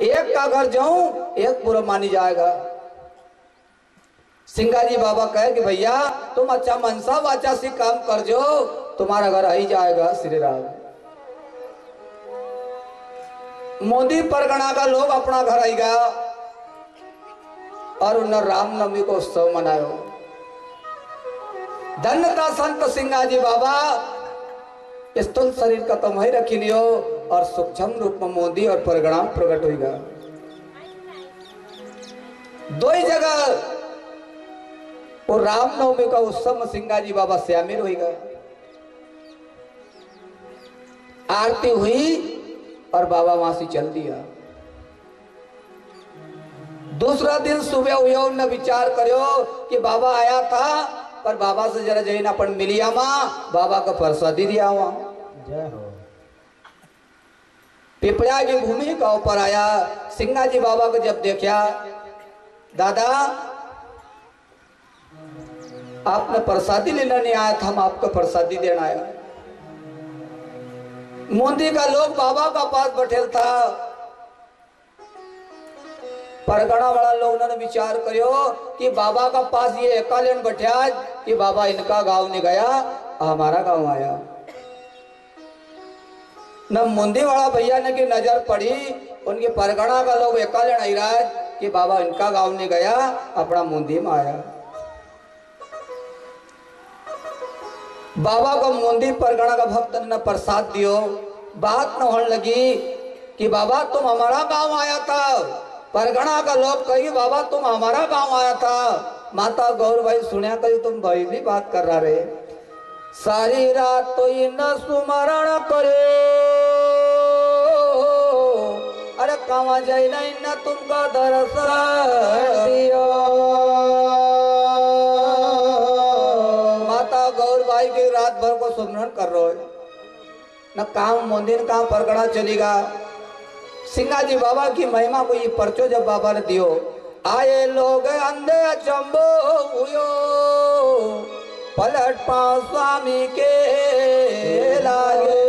एक का घर जाऊं एक बुरा मानी जाएगा। सिंगाजी बाबा कहे कि भैया तुम अच्छा मनसा वाचा से काम कर जो, तुम्हारा घर आ ही जाएगा। श्री राम। मोदी परगना का लोग अपना घर आई गया और उन्हें रामनवमी को उत्सव मनायो। धन्यता संत सिंगाजी बाबा स्थूल शरीर का तुम ही रखी लियो और सूक्ष्म रूप में मोदी और परगना प्रकट होगा। दो ही जगह वो रामनवमी का उत्सव में सिंगाजी बाबा शामिल होगा। आरती हुई और बाबा वहां से चल दिया। दूसरा दिन सुबह हुआ, उन्हें विचार करो कि बाबा आया था पर बाबा से जरा जैन अपन मिलिया माँ, बाबा का प्रसादी दिया वहां। पिपड़ा की भूमि का ऊपर आया। सिंगाजी बाबा को जब देखा, दादा आपने प्रसादी लेना नहीं आया था, हम आपको प्रसादी देना आया। मोदी का लोग बाबा का पास बैठे था। परगना वाला लोग ने विचार करो कि बाबा का पास ये एकालेन बैठा कि बाबा इनका गांव नहीं गया, हमारा गांव आया। न मुंदी वाला भैया ने की नजर पड़ी, उनके परगना का लोग एकालेन आई रहा है कि बाबा इनका गांव नहीं गया, अपना मुंदी में आया। बाबा को मुंदी परगना का भक्त ने प्रसाद दियो। बात न होने लगी कि बाबा तुम हमारा गांव आया था। परगना का लोग कही बाबा तुम हमारा गांव आया था। माता गौर भाई सुनिया कही तुम भाई भी बात कर रहा रे। सारी रात तो न सुमरण करे, अरे कावा जाए न तुमका दर्शन दियो। माता गौर भाई की रात भर को सुमरण कर रहे हो, न काम मंदिर काम परगना चलेगा। सिंगाजी बाबा की महिमा को ये पर्चो जब बाबा ने दियो, आए लोग अंधे अचंबो हुयो, पलट पांव स्वामी के लागे।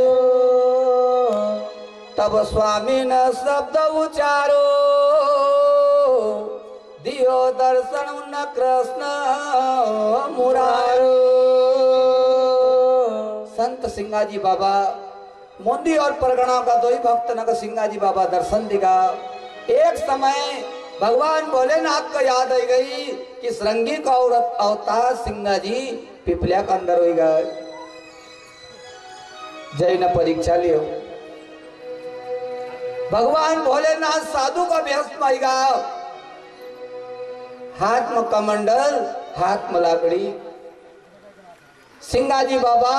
तब स्वामी ने शब्द उचारो, दियो दर्शन उन कृष्ण मुरारो। संत सिंगाजी बाबा मोदी और परगना का दो ही भक्त न सिंगाजी बाबा दर्शन दिखा। एक समय भगवान भोलेनाथ को याद आई गई कि श्रृंगी का औरत अवतार सिंगाजी पिपलिया का अंदर हो गए। जय न परीक्षा लियो। भगवान भोलेनाथ साधु का वेश में आएगा, हाथ में कमंडल हाथ में लाकड़ी। सिंगाजी बाबा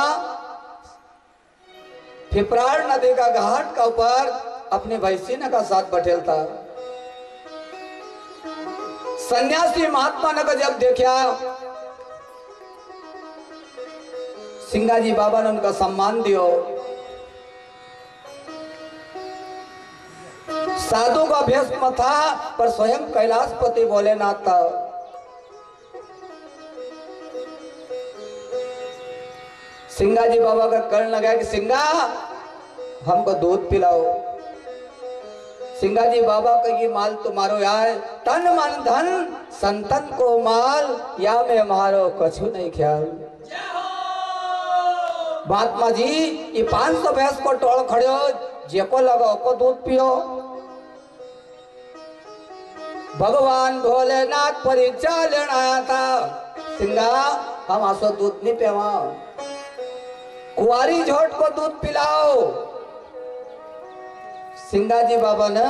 पिपराड़ नदी का घाट का ऊपर अपने भैंसीना का साथ बैठेल था। सन्यासी महात्मा ने को जब देखा, सिंगाजी बाबा ने उनका सम्मान दियो। साधु का भेष में था पर स्वयं कैलाशपति भोलेनाथ था। सिंगाजी बाबा का कहने लगा कि सिंगा हमको दूध पिलाओ। सिंगाजी बाबा का ये माल तुम्हारो यार, तन मन धन संतन को माल, या में मारो कछु नहीं ख्याल। महात्मा जी ये 500 भैंस को टोल खड़े हो, जेको लगाओ को दूध पियो। भगवान भोलेनाथ परीक्षा लेना आया था। सिंगा हम आसो दूध नहीं पेवा, कुंवारी झोट को दूध पिलाओ। सिंगाजी बाबा ने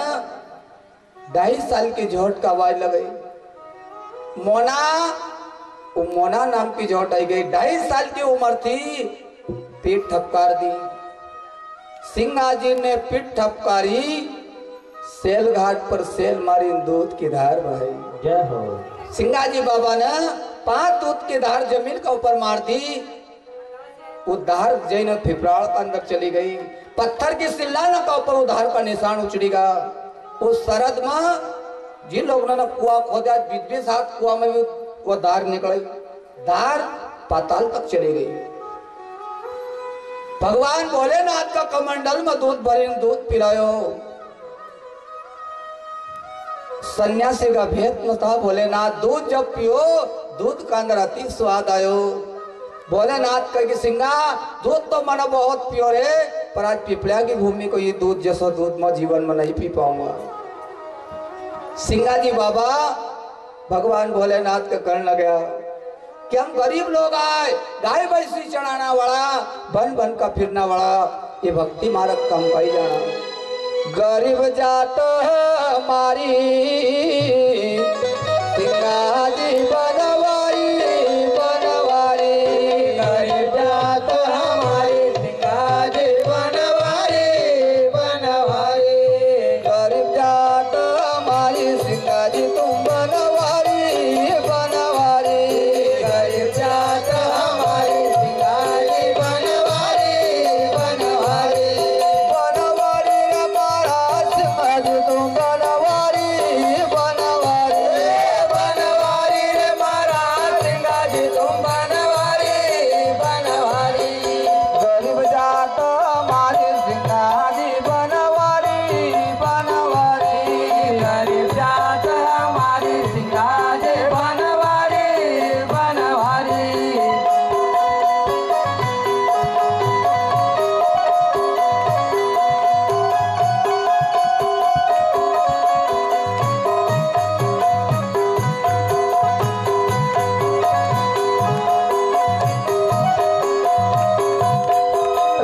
2.5 साल की झोट का आवाज लगाई। मोना, वो मोना नाम की झोट आई गई। 2.5 साल की उम्र थी, पीठ ठपकार दी। सिंगाजी ने पीठ ठपकारी, सेल घाट पर सेल मारी, दूध की धार बहाई। जय हो। सिंगाजी बाबा ने 5 दूध की धार जमीन के ऊपर मार दी। वो धार जैन फिपराड़ के अंदर चली गई। पत्थर की सिल्लाना का ऊपर वो धार का निशान उचड़ेगा। उस सरद में जिन लोगों ने कुआं खोदा, 20 हाथ कुआं में भी वो धार निकली। धार पाताल तक चली गई। भगवान भोलेनाथ का कमंडल में दूध भरे, दूध पिलायो। सन्यासी का भेद न था। भोलेनाथ दूध जब पियो दूध का अंदर अति स्वाद आयो। भोलेनाथ कह के सिंगा दूध तो मना बहुत प्योर है, पर आज पिपलिया की भूमि को ये दूध जैसा दूध मैं जीवन में नहीं पी पाऊंगा। सिंगा जी बाबा भगवान भोलेनाथ का कहने लगा कि हम गरीब लोग आए, गाय भैंसी चढ़ाना वाला, बन बन का फिरना वाला, ये भक्ति मार्ग कम पाई जाना। गरीब जात हमारी सिंगा जी बनवारी बनवारी, गरीब जात हमारी सिंगा जी बनवारी बनवारी, गरीब जात हमारी सिंगा जी तुम बनवारी बनवारी, गरीब जात हमारी सिंगा जी बनवारी बनवारी, बनवारी हमारा सिंगा जी तुम बनवारी बनवारी, बनवारी हमारा सिंगा जी तुम बनवारी बनवारी, गरीब जात हमारी सिंगा जी बनवारी बनवारी, गरीब जात हमारी सिंगा जी बनवारी बनवारी।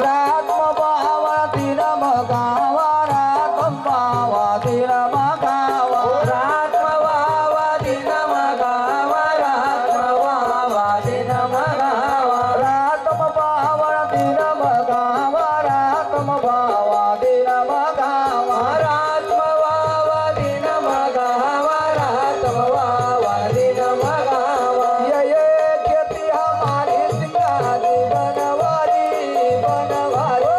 रात बावा दिन मगावा, रात बावा दिन मगावा, रात बावा दिन मगावा, रात बावा दिन मगावा, रात बावा दिन मगावा, रात बावा दिन मगावा, रात बावा दिन मगावा, रात बावा दिन मगावा, ये खेती हमारी सिंगा जी बनवारी बनवारी,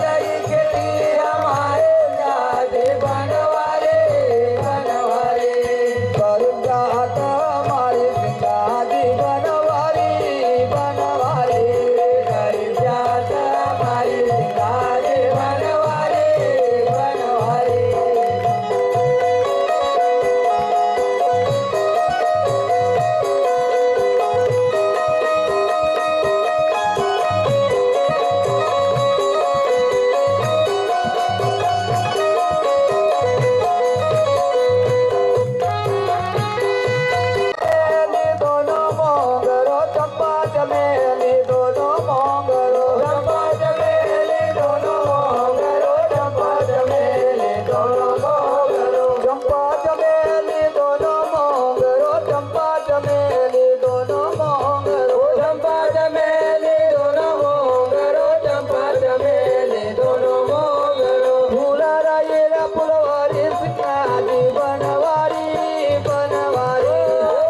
यही खेती हमारे जाते बनवारी बनवारी, गरीब जात हमारी सिंगा जी बनवारी बनवारी, गरीब जात हमारी सिंगा जी बनवारी बनवारी। चमेली दोनों मोंगरो चंपा चमेली दोनों मोंगरो, चंपा चमेली दोनों मोंगरो, चंपा चमेली दोनों मोंगरो, चंपा चमेली दोनों मोंगरो, चंपा चमेली दोनों मोंगरो, चंपा चमेली दोनों मोंगरो, चंपा चमेली दोनों मोंगरो, फूला रायरा फुलवारी सिंगा जी बनवारी बनवारी,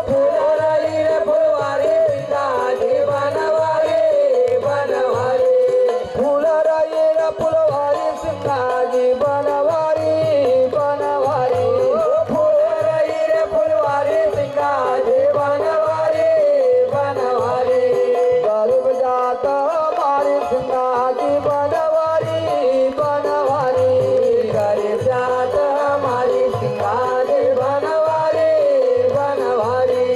फूला रायरा फुलवारी सिंगा जी बनवारी बनवारी, फूला रायरा फुलवारी सिंगा जी बनवारी बनवारी, फूला रायरा फुलवारी सिंगा जी बनवारी बनवारी, गरीब जात हमारी सिंगा जी बनवारी बनवारी, गरीब जात हमारी सिंगा जी बनवारी बनवारी।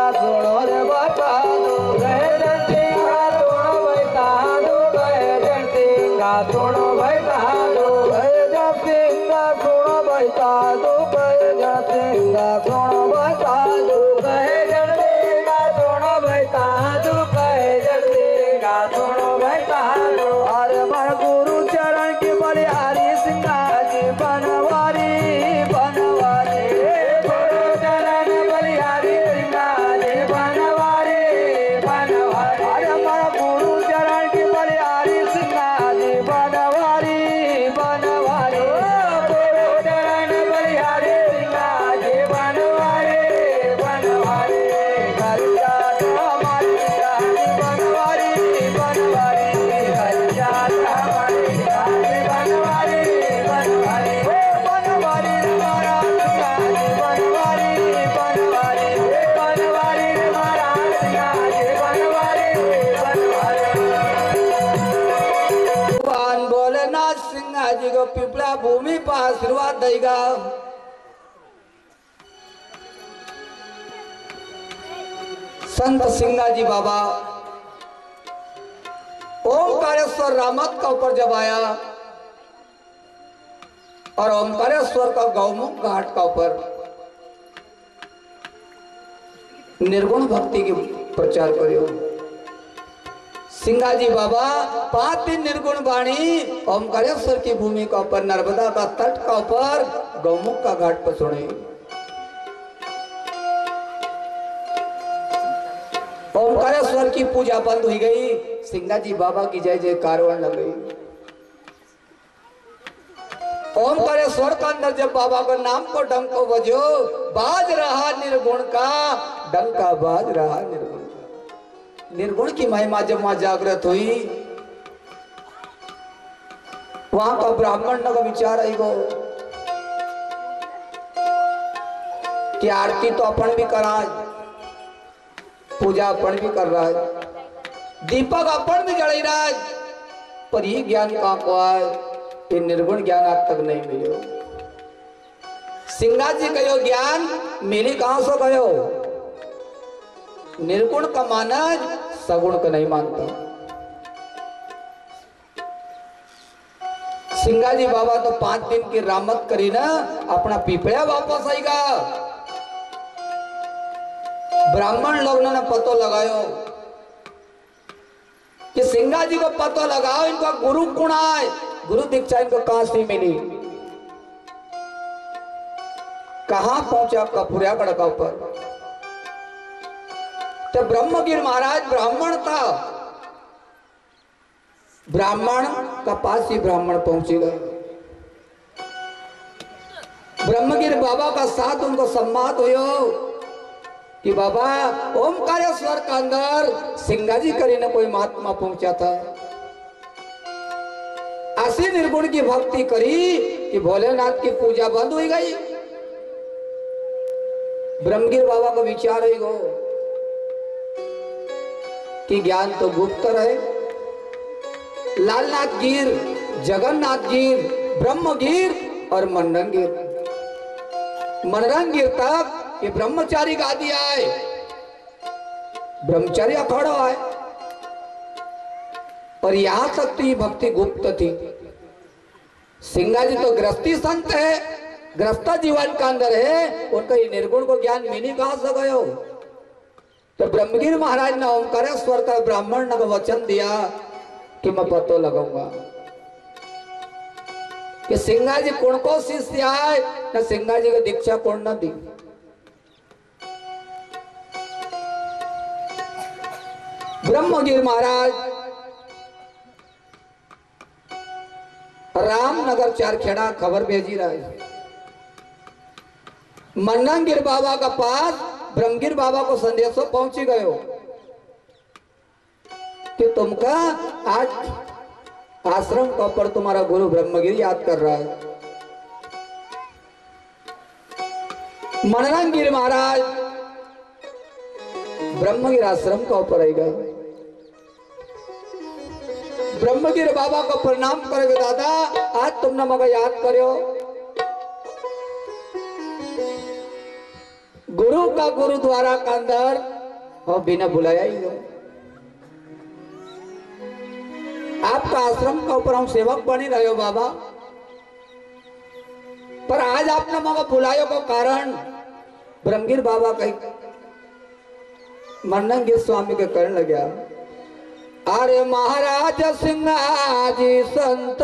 सुनो भाई साधु भाई सिंगा सुनो भाई साधु भाई सिंगा सुनो भाई साधु भाई सिंगा सुनो भाई साधु भाई सिंगा सुनो भाई साधु, अरे मन गुरु चरण की बलिहारी सिंगा जी बनवारी बनवारी, गुरु चरण बलिहारी सिंगा जी बनवारी बनवारी, अरे मन गुरु चरण की बलिहारी सिंगा जी बनवारी भोलेनाथ सिंह जी को पिपला भूमि पर आशीर्वाद देगा। संत सिंह जी बाबा ओमकारेश्वर रामत का ऊपर जब आया और ओमकारेश्वर का गौमुख घाट का ऊपर निर्गुण भक्ति की प्रचार करियो। सिंगाजी बाबा 5 दिन निर्गुण वाणी ओमकारेश्वर की भूमि का ऊपर नर्मदा का तट का ऊपर गौमुख का घाट पर सुने। ओमकारेश्वर की पूजा बंद हुई गई। सिंगाजी बाबा की जय जयकार होने लग गई। ओमकारेश्वर का अंदर जब बाबा का नाम को डंको बजो, बाज रहा निर्गुण का डंका, बाज रहा निर्गुण का। निर्गुण की महिमा जब वहां जागृत हुई, वहां का ब्राह्मण का विचार आई गो कि आरती तो अपन भी करा, पूजा अपन भी कर रहा है, दीपक अपन भी जलाई रहा है, पर ये ज्ञान कहां को आए? ये निर्गुण ज्ञान आज तक नहीं मिले। सिंगाजी जी कहो ज्ञान मिली कहां से कहो? निर्गुण का मानस सगुण का नहीं मानता। सिंगाजी बाबा तो 5 दिन की रामत करी ना, अपना पीपड़ा वापस आएगा। ब्राह्मण लोग ने पतो लगायो कि सिंगाजी को पतो लगाओ, इनका गुरु कौन आए, गुरु दीक्षा इनको कहां से मिली, कहां पहुंचा? कपूरिया गढ़ ऊपर। तो ब्रह्मगिर महाराज ब्राह्मण था, ब्राह्मण का पास ही ब्राह्मण पहुंचे गए। ब्रह्मगिर बाबा का साथ उनको सम्मान हुयो कि बाबा ओमकारेश्वर का अंदर सिंगाजी करी ने कोई महात्मा पहुंचा था, ऐसी निर्गुण की भक्ति करी कि भोलेनाथ की पूजा बंद हो गई। ब्रह्मगिर बाबा का विचार है गो कि ज्ञान तो गुप्त रहे। लालनाथ गिर, जगन्नाथ गिर, ब्रह्मगिर और मनरंगिर, मनरंगिर तक ये ब्रह्मचारी गादी आए, ब्रह्मचारी अखाड़ा आए, और यहां तक तो ये भक्ति गुप्त थी। सिंगाजी तो गृहस्थी संत है, गृहस्थ जीवन का अंदर है, उनका ये निर्गुण को ज्ञान मिली कहां से गयो? तो ब्रह्मगिर महाराज ने ओमकारेश्वर का ब्राह्मण ने वचन दिया कि मैं पतो लगाऊंगा कि सिंगाजी कौन को शिष्य आए, न सिंगाजी को दीक्षा कौन न दी। ब्रह्मगिर महाराज रामनगर चारखेड़ा खबर भेजी रहा है। मनरंगिर बाबा का पास ब्रह्मगिर बाबा को संदेशो पहुंची गयो कि तुमका आज आश्रम का ऊपर तुम्हारा गुरु ब्रह्मगिर याद कर रहा है। मनरंगिर महाराज ब्रह्मगिर आश्रम का ऊपर आएगा। ब्रह्मगिर बाबा को प्रणाम करेगा, दादा आज तुमने मगर याद करो, गुरु का गुरुद्वारा का अंदर और बिना बुलाया ही हो, आपका आश्रम का ऊपर हम सेवक बनी रहे हो बाबा, पर आज आपने मगर बुलायो को कारण ब्रह्मगिर बाबा कही मनरंगिर स्वामी के करण लग गया। अरे महाराज सिंगाजी संत,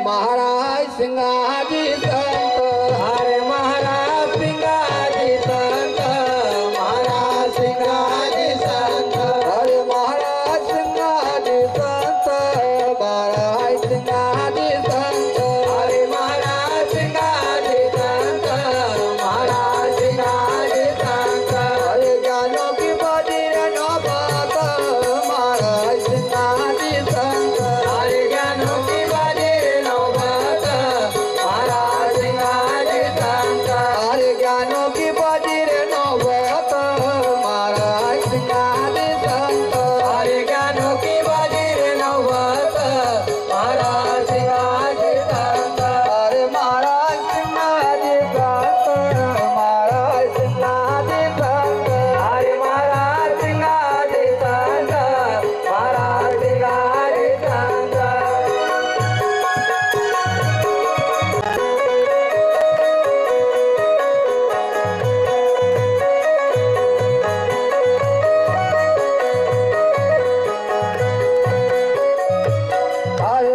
महाराज सिंगाजी संत, अरे महाराज सिंगाजी संत, महाराज सिंगाजी संत, अरे महाराज सिंगाजी संत, महाराज सिंगाजी संत, अरे महाराज सिंगाजी संत, महाराज सिंगाजी संत, अरे ज्ञानों की महाराज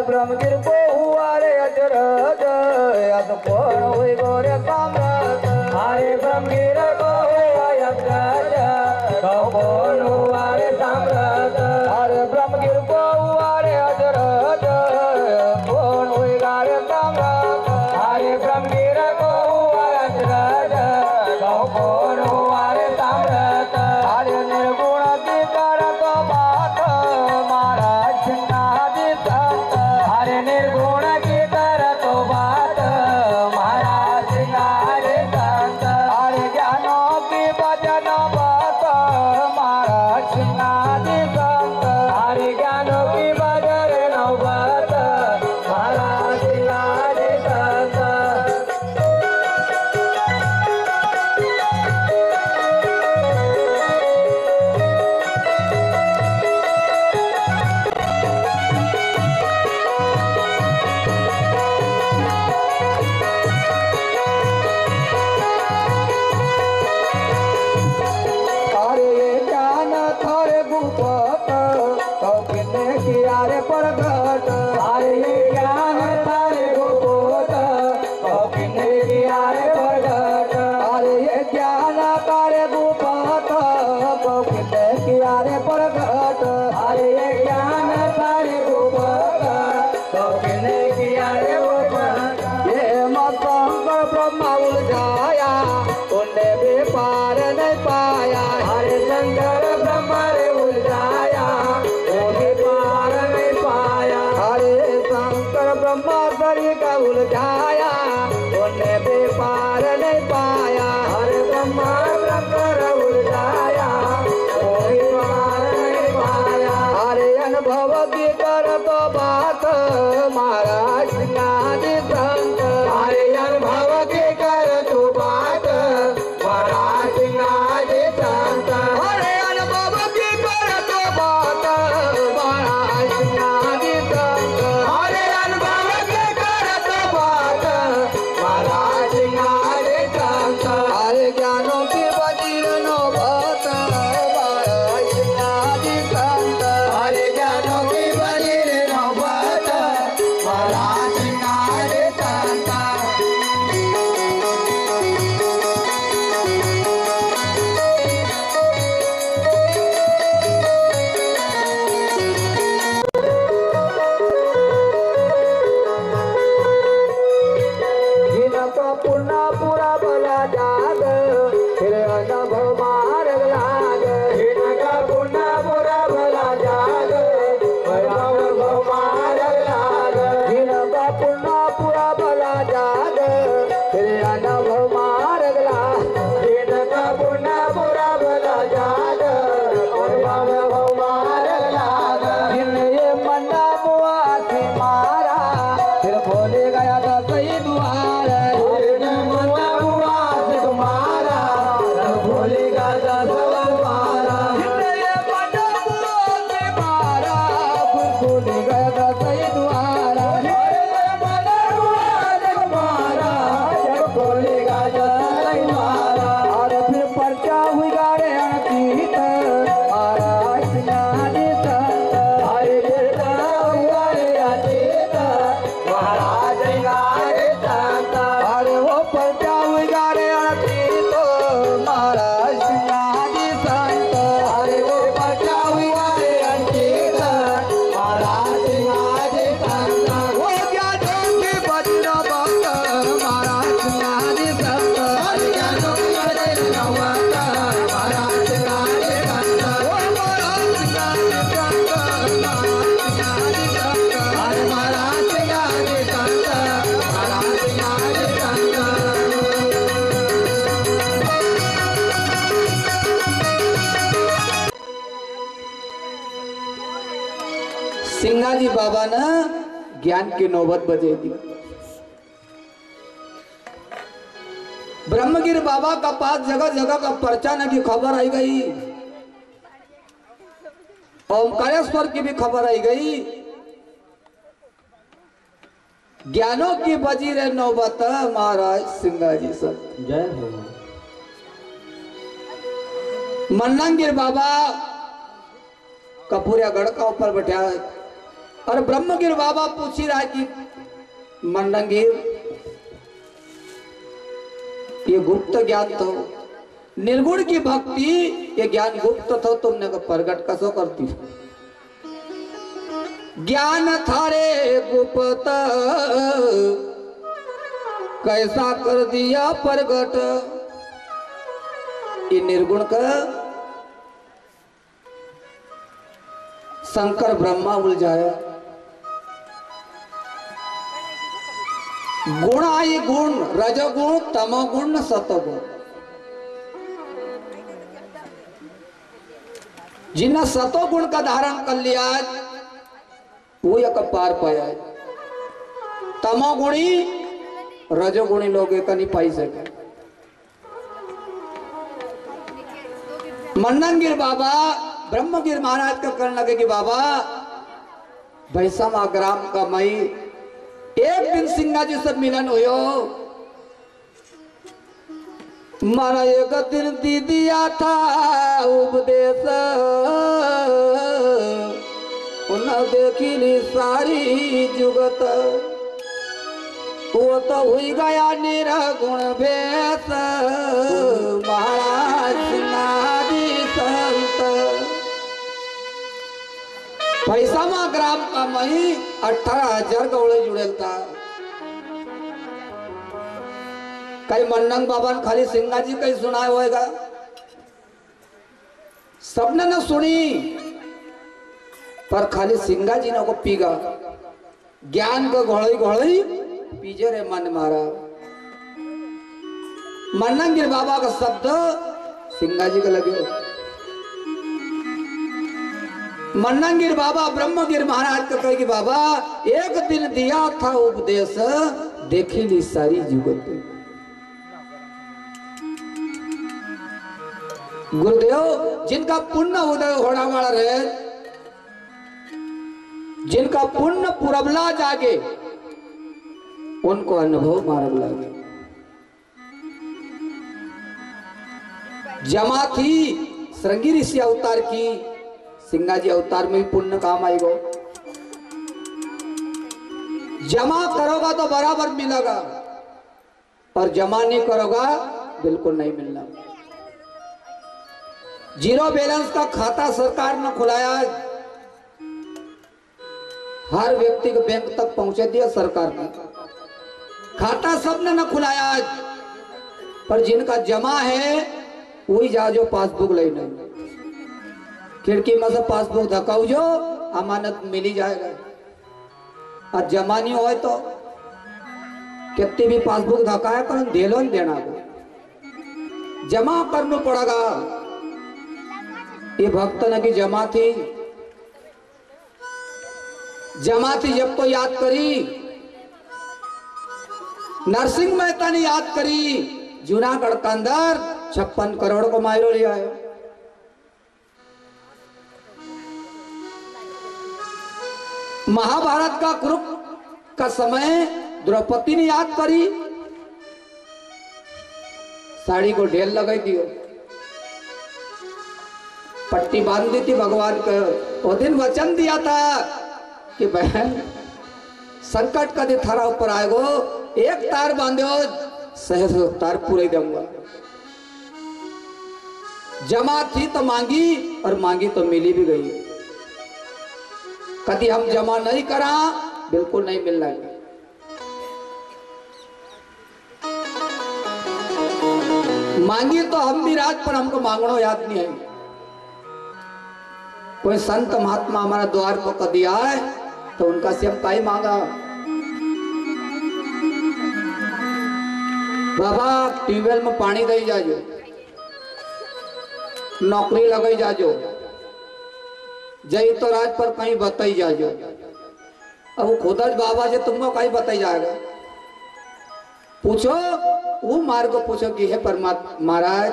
ब्रह्मगिर को हुआ रे अजरज अद कौन हुई गोरे साम्राट अरे ब्रह्मगिर को हुआ अजरज कौन हुआ रे साम्राट अरे ब्रह्मगिर को हुआ रे अजरज कौन हुई गारे साम्राट अरे ब्रह्मगिर को हुआ अजरज कौन हुआ रे साम्राट अरे निर्गुण की कर तो बात महाराज सिंहादि संत अरे निर्गुण की तरह तो बात महाराज सिंगारे संत अरे ज्ञानों की भजन बात महाराज सिंहादि संत हरि ज्ञानों की बजर नौबत महाराज सिंगारे संत अरे ये ज्ञान थारे गुप्त तो किन्ने किया रे प्रगट अरे ये ज्ञान थारे गुप्त तो किन्ने किया रे प्रगट अरे ये ज्ञान तारे गुप्त तो किन्ने किया रे प्रगट अरे ये ज्ञान थारे गुप्त तो किन्ने किया रे प्रगट ये मशंकर ब्रह्मा उलझाया उन्हें भी पार नहीं पाया हरे शंकर ब्रह्मा रे उलझाया वो भी पार नहीं पाया हरे शंकर ब्रह्मा शरीर का उलझाया उन्हें भी पार नहीं पाया हरे ब्रह्मा शंकर उलझाया वो भी पार नहीं पाया हरे अनुभव की कर तो बात महाराज सिंहादि संत हरे अनुभव के कर तू बात महाराज सिंगारे संत हरे अनुभव की कर तो बात महाराज सिंहादि संत हरे अनुभव के कर तू बात महाराज सिंगारे संत हरे ज्ञानों की वजीर नौबत महाराज सिंहादि संत हरे ज्ञानों की बजीर नौबत महाराज सिंगारे संत जिनका पुण्य पूरा भला जाग फिर अनुभव मार्ग लाग इनका पुण्य बुरा भला जाग वैभव मार्ग लाग जिनका पुण्य पूरा भला जाग फिर अनुभव मार्ग लाग इनका पुण्य बुरा भला जाग वैभव मार्ग लाग जिन ये मन्ना मुआ से मारा फिर खोले गया था सही द्वार मना हुआ से तुम्हारा भूलेगा दस मारा जिन ये मन्ना मुआ से मारा फिर खोले गया था सही द्वार मना हुआ से तुम्हारा भूलेगा दस मारा और फिर पर्चा हुई गाड़े अनतीत महाराज सिंहादि संत हरे गिरता हुआ रे अतीत महाराज सिंगारे संत अरे वो पर्चा हुई गाड़े अनतीत महाराज सिंहादि संत हरे वो बचा हुआ रे अतीत महाराज सिंगारे संत वो ज्ञानों के वज्र भक्त महाराज सिंहादि संत हरे ज्ञानों की बजर नौबत महाराज सिंगारे संत वो महाराज सिंहादि संत महाराज सिंहादि संत हरे महाराज सिंगारे संत महाराज सिंगारे संत सिंहाजी बाबा ने ज्ञान की नौबत बजे दी। ब्रह्मगिर बाबा का पास जगह जगह का पर्चा न की खबर आई गई, ओमकारेश्वर की भी खबर आई गई। ज्ञानों की वजीर नौबत महाराज सिंगाजी सर जय हो। मन्नंगिर बाबा कपूरिया गढ़ का ऊपर बैठा है, और ब्रह्मगिर बाबा पूछी रहा कि मंडंगिर ये गुप्त ज्ञान तो निर्गुण की भक्ति ये ज्ञान गुप्त था, तुमने को प्रकट कसो करती ज्ञान थारे गुप्त कैसा कर दिया प्रकट। ये निर्गुण का शंकर ब्रह्मा उलझाया। गुण आई गुण, रजोगुण, तमोगुण, सतोगुण। जिन्हें सतोगुण का धारण कर लिया वो एक पार पाया। तमोगुणी रजोगुणी लोग एक नहीं पाई सके। मंडंगिर बाबा ब्रह्मगिर महाराज का करने लगे कि बाबा भैसमा ग्राम का मई एक दिन सिंगा जी से मिलन हुयो। मारा एक दिन दी दिया था उपदेश, उन्हें देखी ली सारी जुगत। वो तो हुई गया निरगुण भेष, महाराज सिंगाजी संत। भैसमा ग्राम का मही 18,000 गौड़े जुड़ेल था। कई मंडंग बाबा ने खाली सिंगा जी कहीं सुनाया होगा, सबने न सुनी, पर खाली सिंगा जी ने को पीगा। ज्ञान को घोड़ी घोड़ी पीजे रे मन मारा। मंडंगिर बाबा का शब्द सिंगा जी का लगे। मंडंगिर बाबा ब्रह्मगिर महाराज को कहे कि बाबा एक दिन दिया था उपदेश, देखी ली सारी जुगत। गुरुदेव जिनका पुण्य उदय होने वाला रहे, जिनका पुण्य पुरबला जागे, उनको अनुभव मार्ग लगे। जमा थी श्रृंगी ऋषि अवतार की, सिंगा जी अवतार में भी पुण्य काम आएगा। जमा करोगा तो बराबर मिलेगा, और जमा नहीं करोगा बिल्कुल नहीं मिलना। जीरो बैलेंस का खाता सरकार ने खुलाया, हर व्यक्ति को बैंक तक पहुंचे दिया सरकार ने। खाता सबने न खुलाया, पर जिनका जमा है वही जा जो पासबुक लेने। खिड़की में से पासबुक धकाऊ जो अमानत मिली जाएगा। और जमा नहीं हो तो कितनी भी पासबुक धकाया कर धेलो नहीं देना, जमा करना पड़ेगा। ये भक्त न की जमा थी, जमा थी जब तो याद करी। नरसिंह मेहता ने याद करी, जूनागढ़ के अंदर 56 करोड़ को मायरो लिया है। महाभारत का कुरुक्षेत्र का समय द्रौपदी ने याद करी, साड़ी को ढेल लगाई दियो, पट्टी बांध दी थी भगवान का। वो दिन वचन दिया था कि बहन संकट का दिन थारा ऊपर आएगो, एक तार बांधो सहज तार पूरे दूंगा। जमा थी तो मांगी, और मांगी तो मिली भी गई। कभी हम जमा नहीं करा बिल्कुल नहीं मिलना है। मांगी तो हम भी राज, पर हमको मांगना याद नहीं है। कोई संत महात्मा हमारा द्वार को कर दिया है तो उनका से हम काई मांगा। बाबा ट्यूबवेल में पानी दे जाजो, नौकरी लगाई जाजो, जय तो राज पर कहीं बताई जाजो। अब वो खुद बाबा जी तुमको कहीं बताई जाएगा। पूछो वो मार्ग को पूछो कि हे परमात्मा महाराज,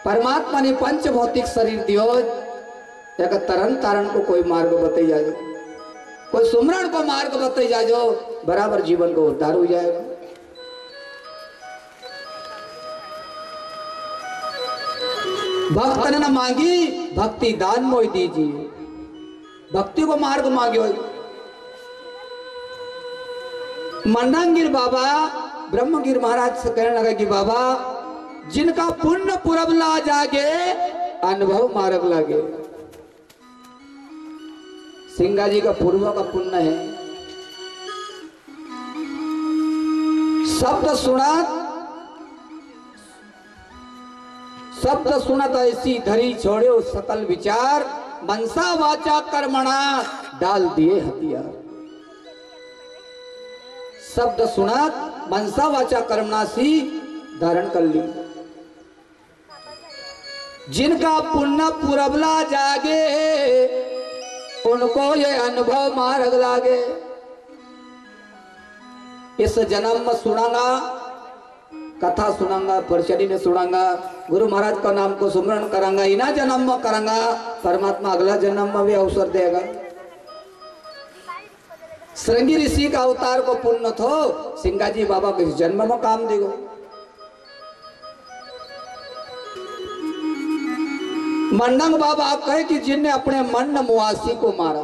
परमात्मा ने पंच भौतिक शरीर दियो, एक तरन तारण को कोई मार्ग बताई जाजो, कोई सुमरण को मार्ग बताई जाजो, बराबर जीवन को उद्धार हो जाएगा। भक्त ने मांगी भक्ति दान मोई दीजिए, भक्ति को मार्ग मांगे। मंडंगिर बाबा ब्रह्मगिर महाराज से कहने लगा कि बाबा जिनका पुण्य पुरबला जागे अनुभव मार्ग लागे। सिंगा जी का पूर्व का पुण्य है। शब्द सुनत ऐसी धरी छोड़े सकल विचार, मनसा वाचा कर्मणा डाल दिए हथियार। शब्द सुनत मनसा वाचा कर्मणा सी धारण कर ली। जिनका पुण्य पुरबला जागे उनको ये अनुभव मार्ग लागे। इस जन्म में सुनांगा, कथा सुनांगा, प्रचरी में सुनांगा, गुरु महाराज का नाम को सुमरण करांगा, इना जन्म में करांगा, परमात्मा अगला जन्म में भी अवसर देगा। श्रृंगी ऋषि का अवतार को पुण्य थो, सिंगाजी बाबा के जन्म में काम देगो। मंडंग बाबा कहे कि जिनने अपने मन मुआसी को मारा,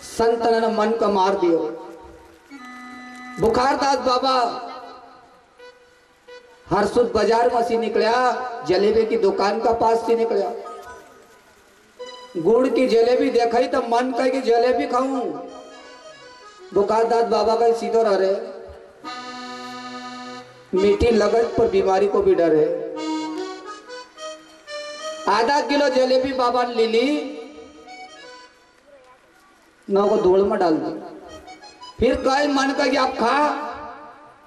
संत ने मन का मार दियो। बुखारदास बाबा हरसुद बाजार में से निकला, जलेबी की दुकान का पास से निकला। गुड़ की जलेबी देखा तो मन कहे कि जलेबी खाऊं। बुखारदास बाबा का सीधो रह रहे, मीठी लगत पर बीमारी को भी डर है। आधा किलो जलेबी बाबा ने ले ली, ना को धूल में डाल दी। फिर कहे मन का कि आप खा,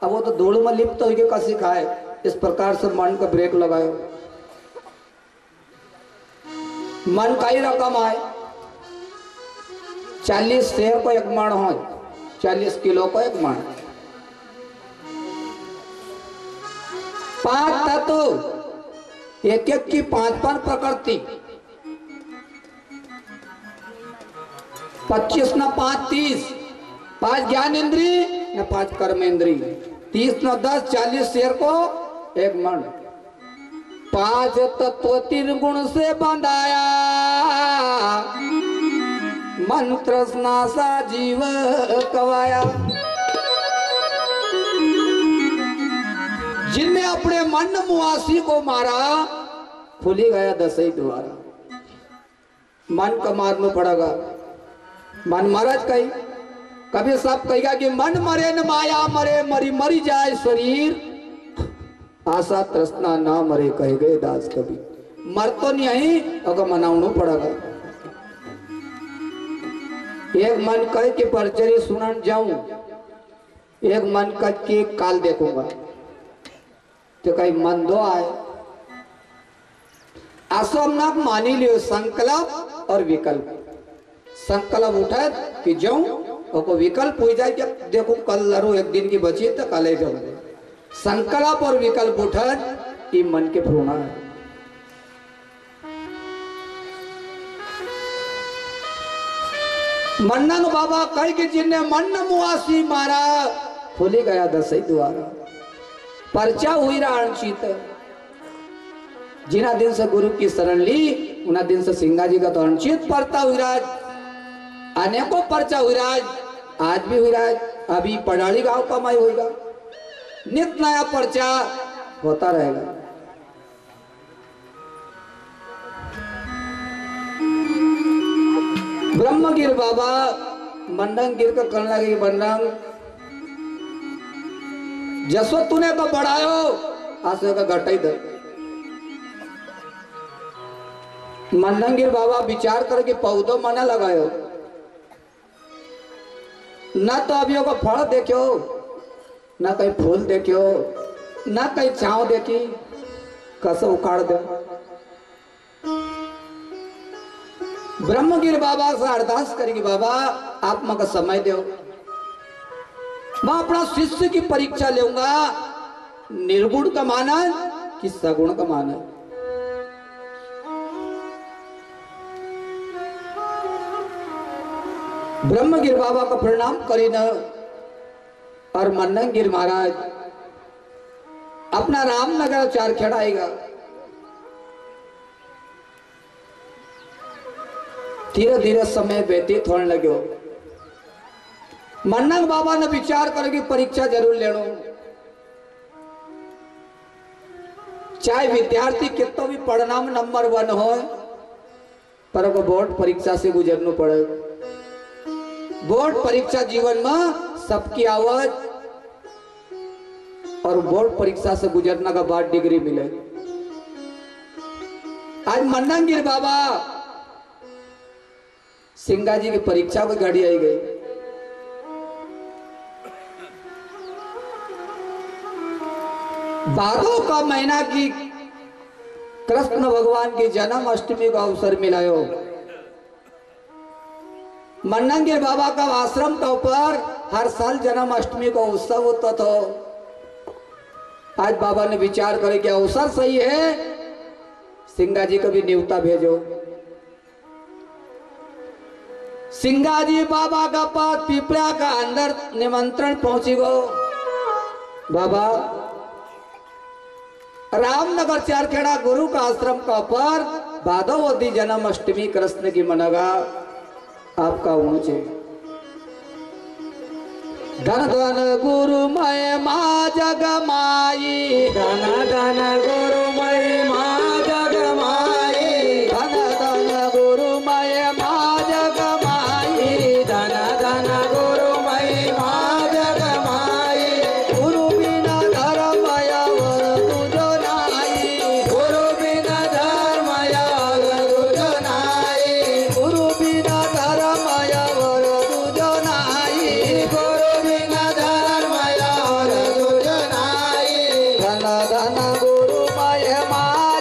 अब वो तो धूल में लिप्त होके कैसे खाए। इस प्रकार से मन का ब्रेक लगाए। मन का ही रकम आए, 40 शेर को एक मण हो, 40 किलो को एक मण। 5 तत्व, एक एक की 5 प्रकृति, 25 न 5 30, 5 ज्ञान इंद्री न 5 कर्म इंद्री, 30 न 10, 40 शेर को एक मन। 5 तत्व 3 गुण से बंधाया, मंत्र स्नासा जीव कवाया। जिनने अपने मन मुआसी को मारा, खुली गया 10 ही द्वारा। मन का मारना पड़ेगा। मन महाराज कही, कभी सब कहेगा कि मन मरे न माया मरे, मरी मरी जाए शरीर, आशा तृष्णा ना मरे कहे गए दास कभी। मर तो नहीं आई, अगर मनावना पड़ेगा। एक मन कहे कि परचरी सुनन जाऊं, एक मन कह के काल देखूंगा, तो कहीं मन दो आए। असमनाथ मानी लियो संकल्प और विकल्प। संकल्प उठा कि जाऊं, और विकल्प हो जाए कि देखो कल लड़ो, एक दिन की बची तो कल जाऊं। संकल्प और विकल्प उठा, ये मन के भ्रूणा है। मन्नन बाबा कहे कि जिनने मन मुआसी मारा, खुली गया 10 ही द्वारा। पर्चा हुई राणचित। जिना दिन से गुरु की शरण ली, उना दिन से सिंगा जी का तो अनचित पड़ता हुई राज। अनेकों पर्चा हुई राज, आज भी हुई राज। अभी पड़ाली गांव कमाई होगा, नित नया पर्चा होता रहेगा। ब्रह्मगिर बाबा मंडंग गिर कर करने लगे, मंडंग जसो तूने तो बढ़ायो, आसे का घटाई दे। मंडंगिर बाबा विचार करके पौधो मना लगायो, ना तो अभी को फल देखो, ना कहीं फूल देखो, ना कहीं छाव देखी, कसो उखाड़ दे। ब्रह्मगिर बाबा से अरदास करेगी, बाबा आप मका समय दो, मैं अपना शिष्य की परीक्षा लूंगा, निर्गुण का माना कि सगुण का माना। ब्रह्मगिर बाबा का प्रणाम करी न, और मन्नंगिर महाराज अपना रामनगर चार खेड़ाएगा। धीरे धीरे समय व्यतीत होने लगे। मन्नंग बाबा ने विचार करके परीक्षा जरूर लेनो, चाहे विद्यार्थी कितना भी पढ़ना में नंबर 1 हो, पर वो बोर्ड परीक्षा से गुजरना पड़े। बोर्ड परीक्षा जीवन में सबकी आवत और बोर्ड परीक्षा से गुजरने का बाद डिग्री मिले। आज मन्नंगिर बाबा सिंगा जी की परीक्षा में गाड़ी आई गई। भादों का महीना की कृष्ण भगवान की जन्म अष्टमी का अवसर मिलायो। मन्नंगिर बाबा का आश्रम का ऊपर हर साल जन्म अष्टमी का उत्सव होता था। आज बाबा ने विचार करे कि अवसर सही है, सिंगा जी को भी न्योता भेजो। सिंगा जी बाबा का पास पिपरा का अंदर निमंत्रण पहुंची गो। बाबा रामनगर चारखेड़ा गुरु का आश्रम का ऊपर भादोवती जन्म अष्टमी कृष्ण की मनगा आपका ऊंचे। धन धन गुरु मय माँ जग माई, धन धन गुरु मय माँ जग माई, धन धन गुरु मय माँ जग माई, धन धन गुरु मय माँ जग माई, गुरु बिना धर्मय वर तुझो नाई, गुरु बिना धर्मय गुरु नाई, गुरु बिना धर्मय वर तुझो नाई, गुरु बिना धर्मय गुरु नाई, धन धन गुरु मय माँ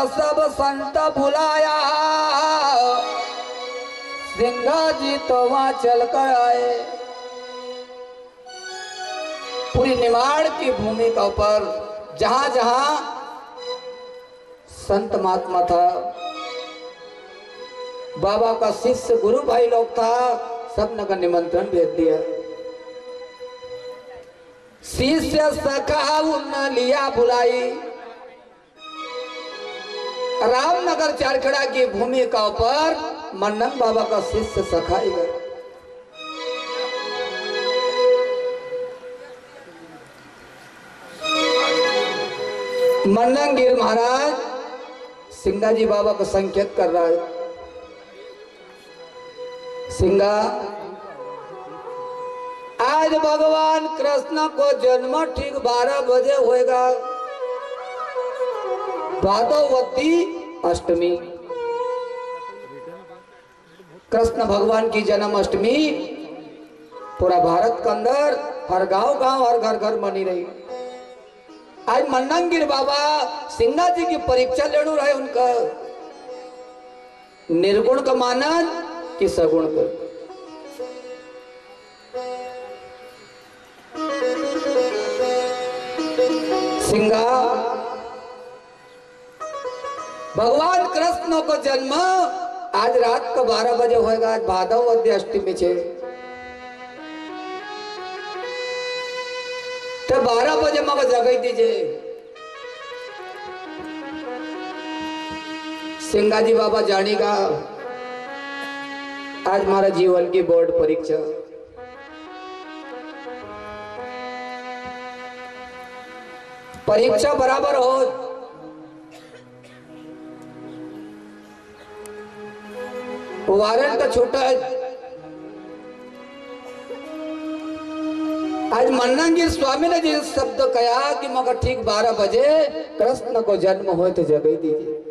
सब संत बुलाया, सिंगा जी तो वहां चल कर आए। पूरी निमाड़ की भूमि का ऊपर जहां जहां संत महात्मा था, बाबा का शिष्य गुरु भाई लोग था, सब ने का निमंत्रण भेज दिया। शिष्य सखा उन लिया बुलाई, रामनगर चारखड़ा की भूमि का ऊपर मन्नन बाबा का शिष्य सखा ही गए। मन्नन गिर महाराज सिंगा जी बाबा को संकेत कर रहा है। सिंगा, आज भगवान कृष्ण को जन्म ठीक 12 बजे होएगा, भादवती अष्टमी। कृष्ण भगवान की जन्म अष्टमी पूरा भारत के अंदर हर गांव गांव हर घर घर मनी रही। आज मन्ननगिर बाबा सिंगा जी की परीक्षा लेने रहे, उनका निर्गुण का मानन कि सगुण का। सिंगा, भगवान कृष्ण को जन्म आज रात को 12 बजे होएगा। आज भादवती अष्टमी छे, तो 12 बजे मग जगाई दीजिए। सिंगा जी बाबा जानेगा आज हमारा जीवन की बोर्ड परीक्षा। परीक्षा बराबर हो, वारंट छूटा है। आज मन्ननगिर स्वामी ने जिस शब्द कहा कि मगर ठीक 12 बजे कृष्ण को जन्म हो तो जगह दीजिए।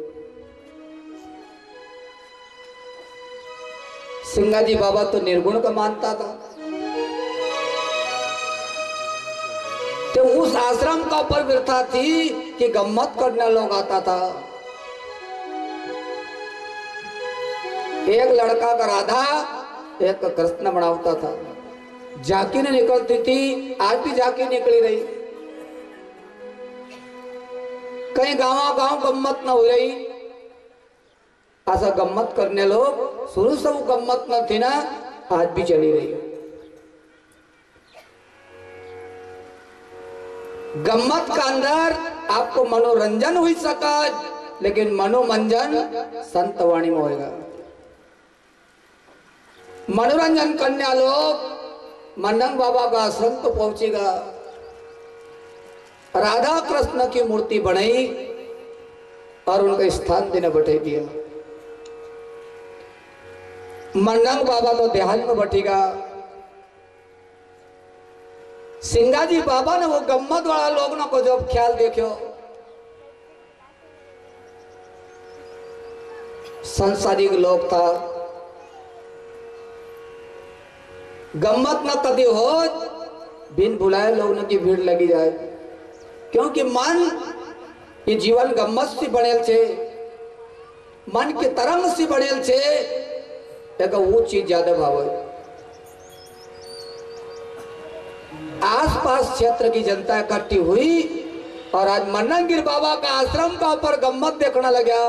सिंगा जी बाबा तो निर्गुण का मानता था, तो उस आश्रम का ऊपर व्यथा थी कि गम्मत करने लोग आता था। एक लड़का का राधा, एक का कृष्ण बनाता था। झांकी ने निकलती थी, आज भी झांकी निकली रही। कहीं गांव गांव गम्मत न हो रही, ऐसा गम्मत करने लोग शुरू से वो गम्मत न थी ना, आज भी चली रही। गम्मत का अंदर आपको मनोरंजन हुई सका, लेकिन मनोमंजन संत वाणी में होगा। मनोरंजन करने लोग मन्नन बाबा का आश्रम तो पहुंचेगा। राधा कृष्ण की मूर्ति बनाई और उनका स्थान देने बैठे दिया। मन्नन बाबा तो ध्यान में बैठेगा। सिंगा जी बाबा ने वो गम्मत वाला लोगों को जब ख्याल देखो, संसारिक लोग था, गम्मत न कभी हो, बिन बुलाए लोगों की भीड़ लगी जाए। क्योंकि मन ये जीवन गम्मत से बनेल छे, मन के तरंग से बनेल छे, एक वो चीज ज्यादा भावे। आसपास क्षेत्र की जनता इकट्ठी हुई और आज मन्ननगिर बाबा का आश्रम का ऊपर गम्मत देखने लगा।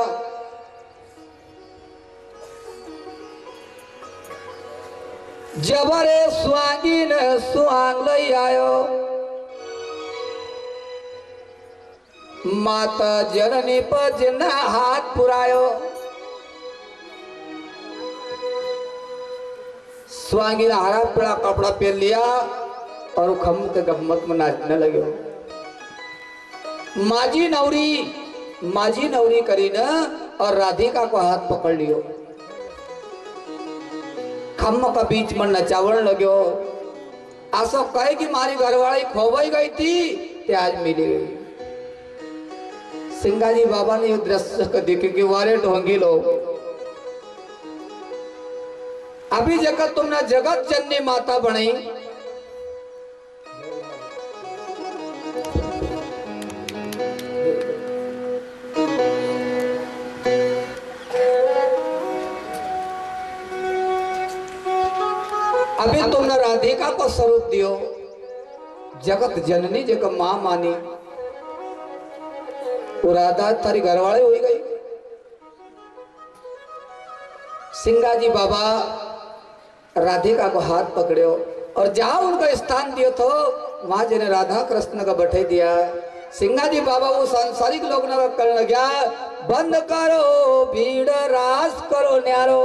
जबरे स्वांगी ने सुहाग लई आयो, माता जननी पर जना हाथ पुरायो। स्वांगी ने हरा पीला कपड़ा पहन लिया और खम के गम्मत में नाचने लगे। माजी नौरी करी न और राधिका को हाथ पकड़ लियो, खम्म का बीच में नचावण लग्यो। आसो कहे कि मारी घरवाली खोवाई गई थी, ते आज मिली गई। सिंगा जी बाबा ने ये दृश्य को देखे कि वारे ढोंगी लोग, अभी जगत तुमने जगत जननी माता बनाई, अभी तुमने राधिका को स्वरूप दियो, जगत जननी जगह मां मानी, वो राधा थारी घरवाले हो गई। सिंगाजी बाबा राधिका को हाथ पकड़ो और जहां उनका स्थान दियो तो वहां जिन्हें राधा कृष्ण का बैठे दिया। सिंगाजी बाबा वो सांसारिक लोग न करने गया, बंद करो भीड़ रास करो न्यारो।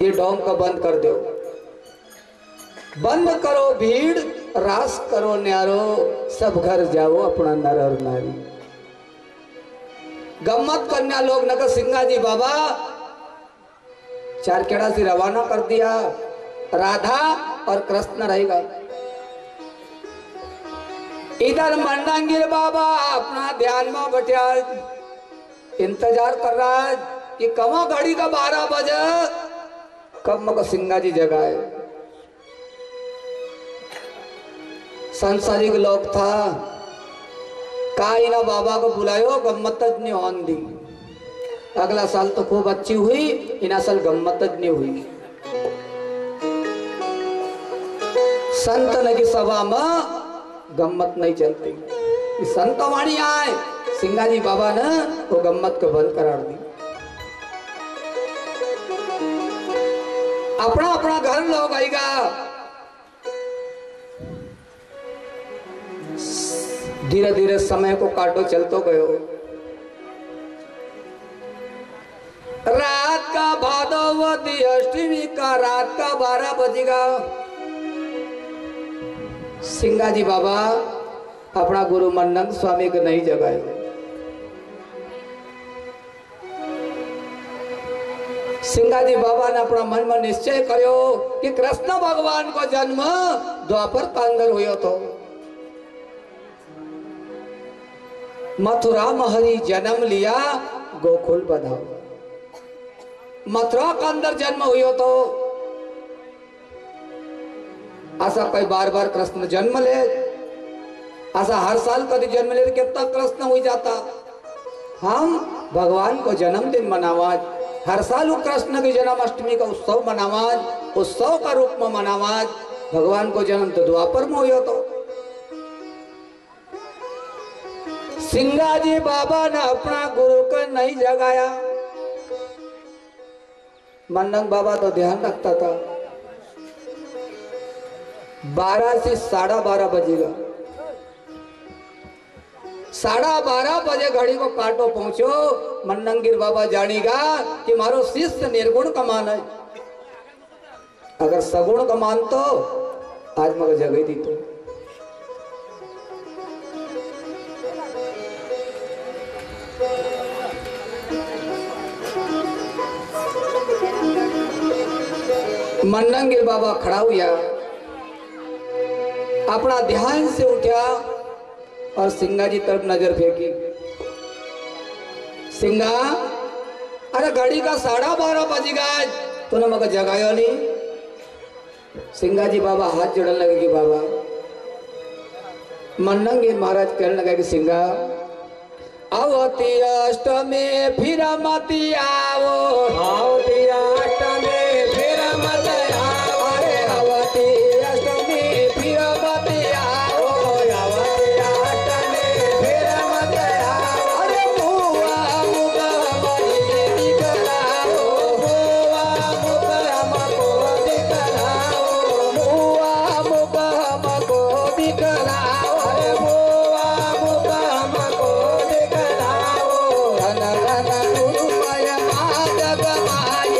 ये डोम का बंद कर दो, बंद करो भीड़ रास करो न्यारो, सब घर जाओ अपना नर और नारी। गम्मत कन्या लोग नगर सिंगाजी बाबा चारखेड़ा से रवाना कर दिया। राधा और कृष्ण रहेगा। इधर मंडंगिर बाबा अपना ध्यान में बैठा इंतजार कर रहा है कि कमा घड़ी का 12 बजे कब मको सिंगाजी जगह है। संसारिक लोग था का इना बाबा को बुलायो, गम्मत नहीं होन दी। अगला साल तो खूब अच्छी हुई, इना साल गम्मत नहीं हुई। संतन की सभा में गम्मत नहीं चलती। संत वाणी आए, सिंगाजी बाबा ने वो गम्मत को बंद करा दी। अपना अपना घर लोग आएगा। धीरे धीरे समय को काटो चलतो गयो। रात का भादवती अष्टमी का रात का 12 बजेगा। सिंगाजी बाबा अपना गुरु मंडन स्वामी को नहीं जगाए। सिंगाजी बाबा ने अपना मन में निश्चय करो कि कृष्ण भगवान को जन्म द्वापर का अंदर हुयो तो मथुरा में हरि जन्म लिया, गोकुल बधाओ। मथुरा का अंदर जन्म हुयो तो ऐसा कोई बार बार कृष्ण जन्म ले, ऐसा हर साल कभी जन्म ले कितना कृष्ण हो जाता। हम भगवान को जन्मदिन मनावाज, हर साल कृष्ण की जन्माष्टमी का उत्सव मनावाज, उत्सव का रूप में मनावाज। भगवान को जन्म तो द्वापर में हुयो तो सिंगाजी बाबा ने अपना गुरु को नहीं जगाया। मंडन बाबा तो ध्यान रखता था। 12 से 12:30 बजेगा। 12:30 बजे घड़ी को काटो पहुंचो। मंडंगिर बाबा जानेगा कि मारो शिष्य निर्गुण का मान है। अगर सगुण का मान तो आज मगर जगह दी तो मंडंगिर बाबा खड़ा हुआ, अपना ध्यान से उठा और सिंगाजी तरफ नजर फेंकी। सिंगा, अरे घड़ी का 12:30 बजेगा, तूने मगर जगाया नहीं। सिंगाजी बाबा हाथ जोड़ने लगे कि बाबा। मंडंगिर महाराज कहने लगा कि सिंगा, आवती अष्टमी फिर मती आओ, आवती अष्टमी फिर मत आओ, अरे आवती अष्टमी फिर मती आओ, आवती अष्टमी फिर मत आओ, अरे मुआ मुगा मई दिखलाओ, मुआ मुगा मको दिखलाओ, मुआ मुगा मको दिखलाओ, अरे मुआ मुगा मको दिखलाओ। धन धन गुरुमय माँ जगमाई,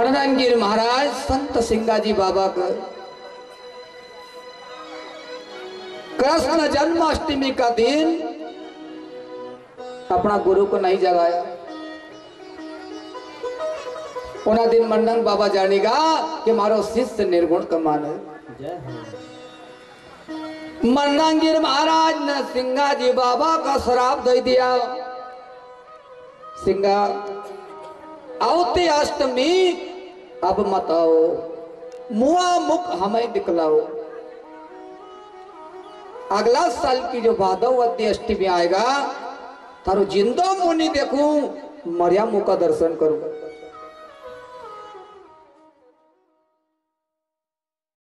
मर्दानगिर महाराज संत सिंगाजी बाबा का कृष्ण जन्माष्टमी का दिन अपना गुरु को नहीं जगाया। उना दिन मंडंग बाबा जानेगा कि मारो शिष्य निर्गुण कमान है। मंडंगिर महाराज ने सिंगाजी बाबा का श्राप दे दिया। सिंगा आवते अष्टमी अब मत आओ, मुआ मुख हमें दिखलाओ। अगला साल की जो भादवती अष्टमी आएगा तारो जिंदो मुनि देखूं, मरिया मुख का दर्शन करूं।